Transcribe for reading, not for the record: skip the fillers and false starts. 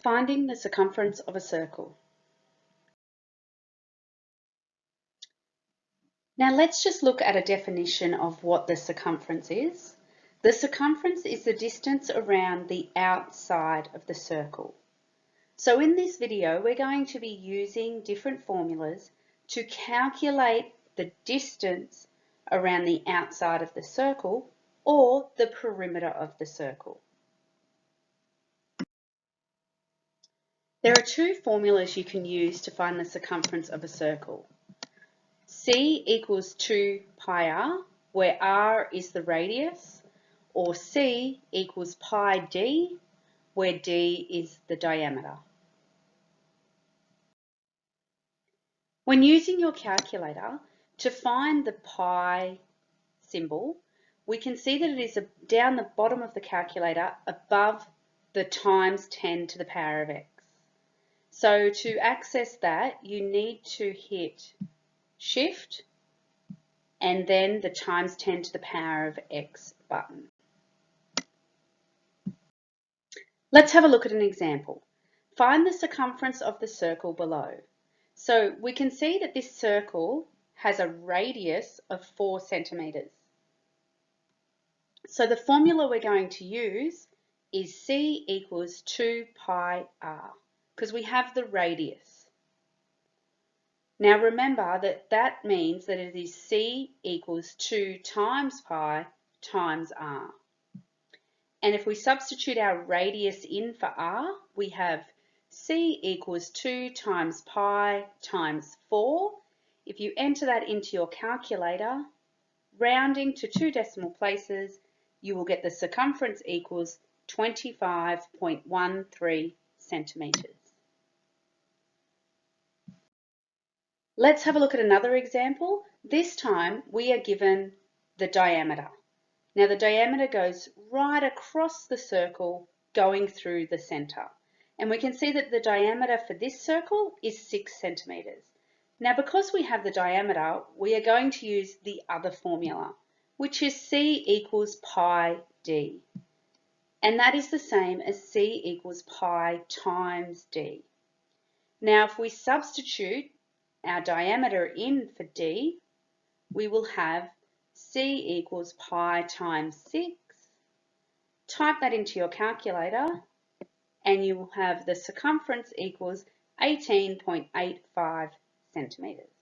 Finding the circumference of a circle. Now let's just look at a definition of what the circumference is. The circumference is the distance around the outside of the circle. So in this video, we're going to be using different formulas to calculate the distance around the outside of the circle or the perimeter of the circle. There are two formulas you can use to find the circumference of a circle. C equals 2 pi r, where r is the radius, or C equals pi d, where d is the diameter. When using your calculator, to find the pi symbol, we can see that it is down the bottom of the calculator above the times 10 to the power of x. So to access that, you need to hit Shift and then the times 10 to the power of x button. Let's have a look at an example. Find the circumference of the circle below. So we can see that this circle has a radius of 4 centimeters. So the formula we're going to use is C equals 2 pi r, because we have the radius. Now remember that that means that it is C equals 2 times pi times r. And if we substitute our radius in for r, we have C equals 2 times pi times 4. If you enter that into your calculator, rounding to 2 decimal places, you will get the circumference equals 25.13 centimeters. Let's have a look at another example. This time we are given the diameter. Now the diameter goes right across the circle going through the center. And we can see that the diameter for this circle is 6 centimeters. Now because we have the diameter, we are going to use the other formula, which is C equals pi d. And that is the same as C equals pi times d. Now if we substitute our diameter in for d, we will have C equals pi times 6. Type that into your calculator and you will have the circumference equals 18.85 centimeters.